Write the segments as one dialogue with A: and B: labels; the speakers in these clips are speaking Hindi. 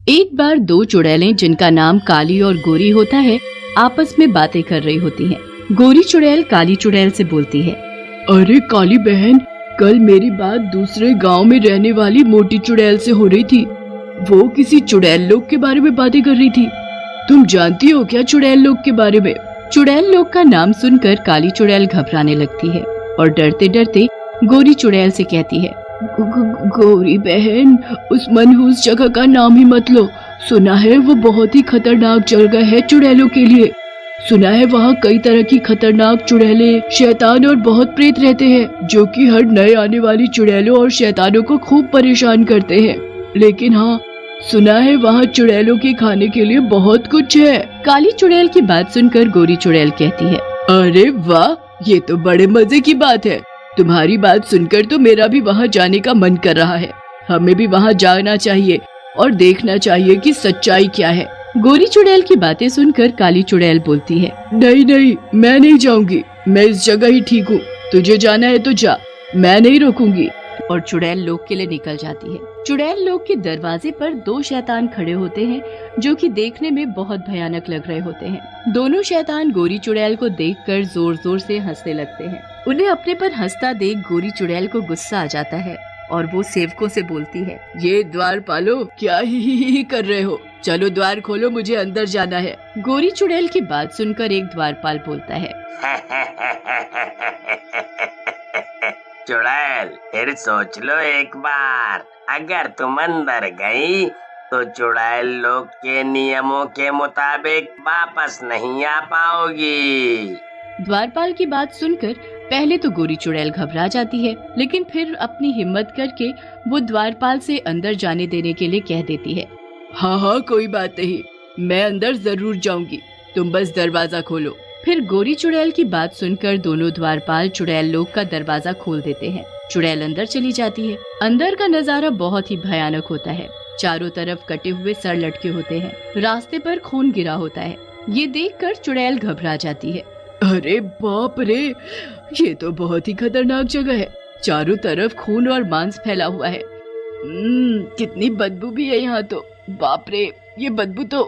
A: एक बार दो चुड़ैलें जिनका नाम काली और गोरी होता है आपस में बातें कर रही होती हैं। गोरी चुड़ैल काली चुड़ैल से बोलती है,
B: अरे काली बहन, कल मेरी बात दूसरे गांव में रहने वाली मोटी चुड़ैल से हो रही थी। वो किसी चुड़ैल लोग के बारे में बातें कर रही थी। तुम जानती हो क्या चुड़ैल लोग के बारे में?
A: चुड़ैल लोग का नाम सुनकर काली चुड़ैल घबराने लगती है और डरते डरते गोरी चुड़ैल से कहती है,
B: गोरी बहन, उस मनहूस जगह का नाम ही मत लो। सुना है वो बहुत ही खतरनाक जगह है चुड़ैलों के लिए। सुना है वहाँ कई तरह की खतरनाक चुड़ैलें, शैतान और बहुत प्रेत रहते हैं, जो कि हर नए आने वाली चुड़ैलों और शैतानों को खूब परेशान करते हैं। लेकिन हाँ, सुना है वहाँ चुड़ैलों के खाने के लिए बहुत कुछ है।
A: काली चुड़ैल की बात सुनकर गोरी चुड़ैल कहती है,
B: अरे वाह, ये तो बड़े मजे की बात है। तुम्हारी बात सुनकर तो मेरा भी वहाँ जाने का मन कर रहा है। हमें भी वहाँ जाना चाहिए और देखना चाहिए कि सच्चाई क्या है।
A: गोरी चुड़ैल की बातें सुनकर काली चुड़ैल बोलती है,
B: नहीं नहीं, मैं नहीं जाऊंगी। मैं इस जगह ही ठीक हूँ। तुझे जाना है तो जा, मैं नहीं रोकूंगी।
A: और चुड़ैल लोग के लिए निकल जाती है। चुड़ैल लोग के दरवाजे पर दो शैतान खड़े होते हैं, जो कि देखने में बहुत भयानक लग रहे होते हैं। दोनों शैतान गोरी चुड़ैल को देखकर जोर जोर से हंसने लगते हैं। उन्हें अपने पर हंसता देख गोरी चुड़ैल को गुस्सा आ जाता है और वो सेवकों से बोलती है,
B: ये द्वारपालो, क्या ही कर रहे हो? चलो द्वार खोलो, मुझे अंदर जाना है।
A: गोरी चुड़ैल की बात सुनकर एक द्वारपाल बोलता है,
C: चुड़ैल, फिर सोच लो एक बार। अगर तुम अंदर गई तो चुड़ैल लोग के नियमों के मुताबिक वापस नहीं आ पाओगी।
A: द्वारपाल की बात सुनकर पहले तो गोरी चुड़ैल घबरा जाती है, लेकिन फिर अपनी हिम्मत करके वो द्वारपाल से अंदर जाने देने के लिए कह देती है,
B: हाँ हाँ, कोई बात नहीं, मैं अंदर जरूर जाऊंगी, तुम बस दरवाजा खोलो।
A: फिर गोरी चुड़ैल की बात सुनकर दोनों द्वारपाल चुड़ैल लोग का दरवाजा खोल देते हैं। चुड़ैल अंदर चली जाती है। अंदर का नजारा बहुत ही भयानक होता है। चारों तरफ कटे हुए सर लटके होते हैं। रास्ते पर खून गिरा होता है। ये देखकर चुड़ैल घबरा जाती है।
B: अरे बाप रे, ये तो बहुत ही खतरनाक जगह है। चारों तरफ खून और मांस फैला हुआ है। कितनी बदबू भी है यहाँ तो। बाप रे, ये बदबू तो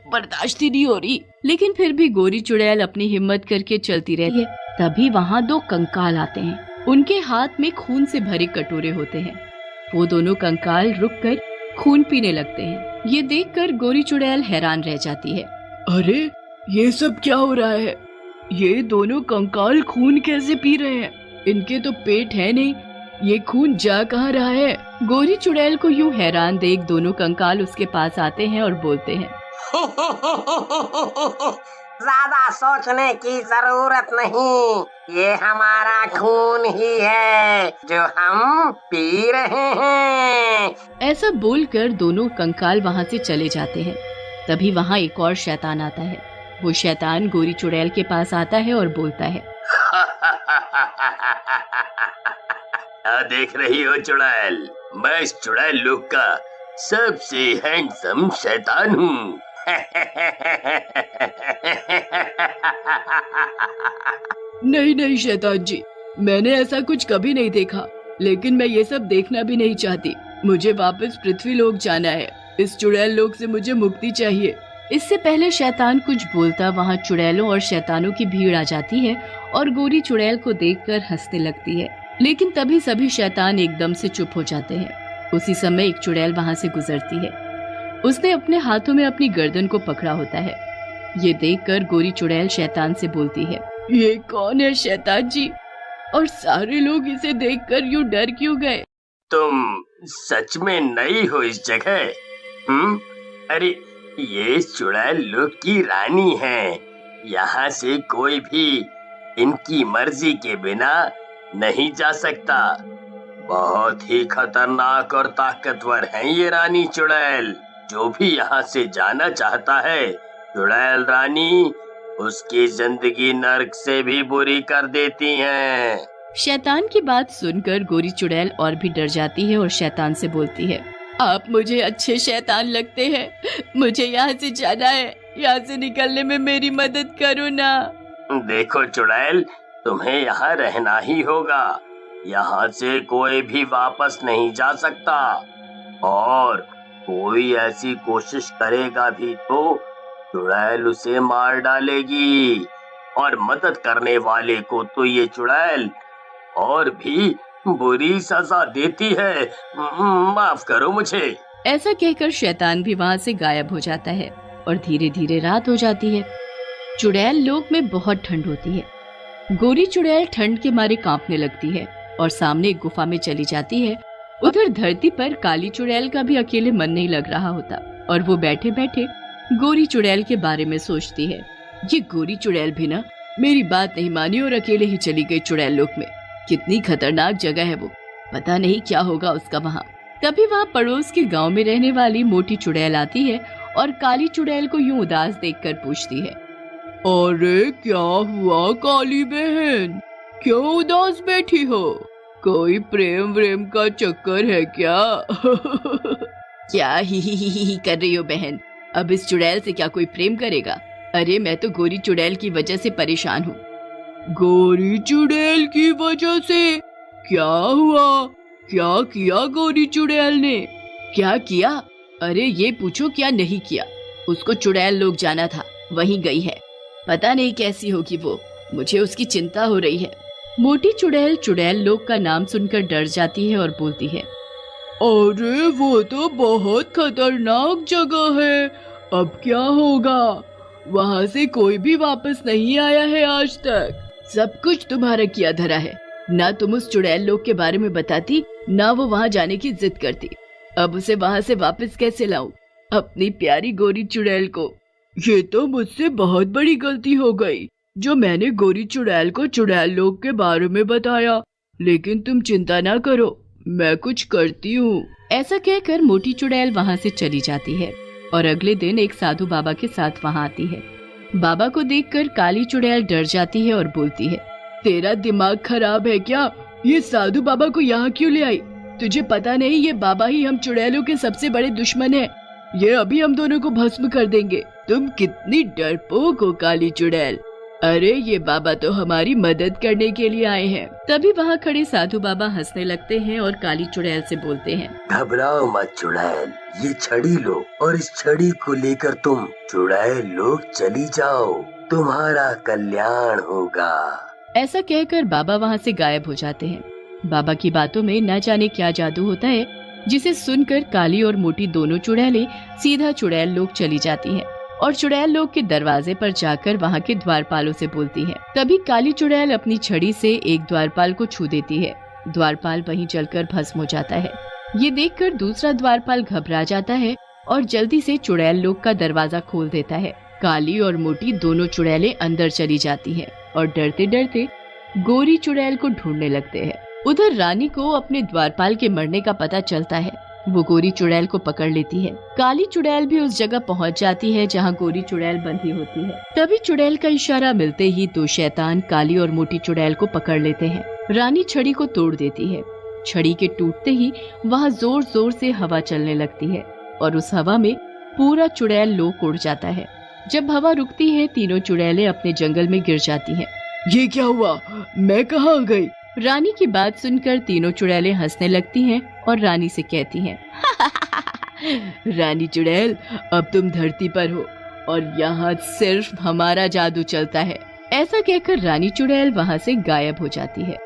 B: बर्दाश्त ही नहीं हो रही।
A: लेकिन फिर भी गोरी चुड़ैल अपनी हिम्मत करके चलती रहती है। तभी वहाँ दो कंकाल आते हैं। उनके हाथ में खून से भरे कटोरे होते हैं। वो दोनों कंकाल रुककर खून पीने लगते हैं। ये देखकर गोरी चुड़ैल हैरान रह जाती है।
B: अरे, ये सब क्या हो रहा है? ये दोनों कंकाल खून कैसे पी रहे हैं? इनके तो पेट है नहीं, ये खून जा कहाँ रहा है?
A: गोरी चुड़ैल को यूं हैरान देख दोनों कंकाल उसके पास आते हैं और बोलते हैं,
C: ज्यादा सोचने की जरूरत नहीं, ये हमारा खून ही है जो हम पी रहे हैं।
A: ऐसा बोलकर दोनों कंकाल वहाँ से चले जाते हैं। तभी वहाँ एक और शैतान आता है। वो शैतान गोरी चुड़ैल के पास आता है और बोलता है,
C: देख रही हो चुड़ैल, मैं इस चुड़ैल लोग का सबसे हैंडसम शैतान हूँ।
B: नहीं नहीं शैतान जी, मैंने ऐसा कुछ कभी नहीं देखा, लेकिन मैं ये सब देखना भी नहीं चाहती। मुझे वापस पृथ्वी लोक जाना है। इस चुड़ैल लोक से मुझे मुक्ति चाहिए।
A: इससे पहले शैतान कुछ बोलता वहाँ चुड़ैलों और शैतानों की भीड़ आ जाती है और गोरी चुड़ैल को देखकर हंसने लगती है। लेकिन तभी सभी शैतान एकदम से चुप हो जाते हैं। उसी समय एक चुड़ैल वहाँ से गुजरती है। उसने अपने हाथों में अपनी गर्दन को पकड़ा होता है। ये देखकर गोरी चुड़ैल शैतान से बोलती है,
B: ये कौन है शैतान जी? और सारे लोग इसे देखकर यूं डर क्यों गए?
C: तुम सच में नई हो इस जगह? अरे, ये चुड़ैल लोग की रानी है। यहाँ से कोई भी इनकी मर्जी के बिना नहीं जा सकता। बहुत ही खतरनाक और ताकतवर है ये रानी चुड़ैल। जो भी यहाँ से जाना चाहता है, चुड़ैल रानी उसकी जिंदगी नर्क से भी बुरी कर देती हैं।
A: शैतान की बात सुनकर गोरी चुड़ैल और भी डर जाती है और शैतान से बोलती है,
B: आप मुझे अच्छे शैतान लगते हैं। मुझे यहाँ से जाना है। यहाँ से निकलने में मेरी मदद करो ना।
C: देखो चुड़ैल, तुम्हें यहाँ रहना ही होगा। यहाँ से कोई भी वापस नहीं जा सकता और कोई ऐसी कोशिश करेगा भी तो चुड़ैल उसे मार डालेगी, और मदद करने वाले को तो ये चुड़ैल और भी बुरी सजा देती है। माफ करो मुझे।
A: ऐसा कहकर शैतान भी वहाँ से गायब हो जाता है और धीरे धीरे रात हो जाती है। चुड़ैल लोक में बहुत ठंड होती है। गोरी चुड़ैल ठंड के मारे कांपने लगती है और सामने एक गुफा में चली जाती है। उधर धरती पर काली चुड़ैल का भी अकेले मन नहीं लग रहा होता और वो बैठे बैठे गोरी चुड़ैल के बारे में सोचती है। ये गोरी चुड़ैल भी ना मेरी बात नहीं मानी और अकेले ही चली गई चुड़ैल लोक में। कितनी खतरनाक जगह है वो, पता नहीं क्या होगा उसका वहाँ। तभी वहाँ पड़ोस के गांव में रहने वाली मोटी चुड़ैल आती है और काली चुड़ैल को यूं उदास देखकर पूछती है,
B: अरे क्या हुआ काली बहन, क्यों उदास बैठी हो? कोई प्रेम व्रेम का चक्कर है क्या?
A: क्या ही कर रही हो बहन? अब इस चुड़ैल से क्या कोई प्रेम करेगा? अरे मैं तो गोरी चुड़ैल की वजह से परेशान हूँ।
B: गोरी चुड़ैल की वजह से? क्या हुआ? क्या किया गोरी चुड़ैल ने?
A: क्या किया? अरे ये पूछो क्या नहीं किया। उसको चुड़ैल लोग जाना था, वहीं गई है। पता नहीं कैसी होगी वो, मुझे उसकी चिंता हो रही है। मोटी चुड़ैल चुड़ैल लोग का नाम सुनकर डर जाती है और बोलती है,
B: अरे वो तो बहुत खतरनाक जगह है, अब क्या होगा? वहाँ से कोई भी वापस नहीं आया है आज तक।
A: सब कुछ तुम्हारा किया धरा है। ना तुम उस चुड़ैल लोग के बारे में बताती, ना वो वहाँ जाने की जिद करती। अब उसे वहाँ से वापस कैसे लाऊं अपनी प्यारी गोरी चुड़ैल को?
B: ये तो मुझसे बहुत बड़ी गलती हो गई जो मैंने गोरी चुड़ैल को चुड़ैल लोग के बारे में बताया। लेकिन तुम चिंता ना करो, मैं कुछ करती हूँ।
A: ऐसा कहकर मोटी चुड़ैल वहाँ से चली जाती है और अगले दिन एक साधु बाबा के साथ वहाँ आती है। बाबा को देखकर काली चुड़ैल डर जाती है और बोलती है,
B: तेरा दिमाग खराब है क्या? ये साधु बाबा को यहाँ क्यों ले आई? तुझे पता नहीं ये बाबा ही हम चुड़ैलों के सबसे बड़े दुश्मन हैं। ये अभी हम दोनों को भस्म कर देंगे। तुम कितनी डरपोक हो काली चुड़ैल। अरे ये बाबा तो हमारी मदद करने के लिए आए हैं।
A: तभी वहाँ खड़े साधु बाबा हंसने लगते हैं और काली चुड़ैल से बोलते हैं,
C: घबराओ मत चुड़ैल, ये छड़ी लो और इस छड़ी को लेकर तुम चुड़ैल लोग चली जाओ, तुम्हारा कल्याण होगा।
A: ऐसा कहकर बाबा वहाँ से गायब हो जाते हैं। बाबा की बातों में न जाने क्या जादू होता है, जिसे सुनकर काली और मोटी दोनों चुड़ैलें सीधा चुड़ैल लोग चली जाती हैं और चुड़ैल लोग के दरवाजे पर जाकर वहाँ के द्वारपालों से बोलती है। तभी काली चुड़ैल अपनी छड़ी से एक द्वारपाल को छू देती है। द्वारपाल वहीं जलकर भस्म हो जाता है। ये देखकर दूसरा द्वारपाल घबरा जाता है और जल्दी से चुड़ैल लोग का दरवाजा खोल देता है। काली और मोटी दोनों चुड़ैलें अंदर चली जाती हैं और डरते डरते गोरी चुड़ैल को ढूंढने लगते हैं। उधर रानी को अपने द्वारपाल के मरने का पता चलता है। वो गोरी चुड़ैल को पकड़ लेती है। काली चुड़ैल भी उस जगह पहुंच जाती है जहां गोरी चुड़ैल बंधी होती है। तभी चुड़ैल का इशारा मिलते ही दो शैतान काली और मोटी चुड़ैल को पकड़ लेते हैं। रानी छड़ी को तोड़ देती है। छड़ी के टूटते ही वहां जोर जोर से हवा चलने लगती है और उस हवा में पूरा चुड़ैल लोक उड़ जाता है। जब हवा रुकती है, तीनों चुड़ैलें अपने जंगल में गिर जाती हैं।
B: ये क्या हुआ? मैं कहाँ गई?
A: रानी की बात सुनकर तीनों चुड़ैलें हंसने लगती हैं और रानी से कहती हैं,
B: रानी चुड़ैल, अब तुम धरती पर हो और यहाँ सिर्फ हमारा जादू चलता है।
A: ऐसा कहकर रानी चुड़ैल वहाँ से गायब हो जाती है।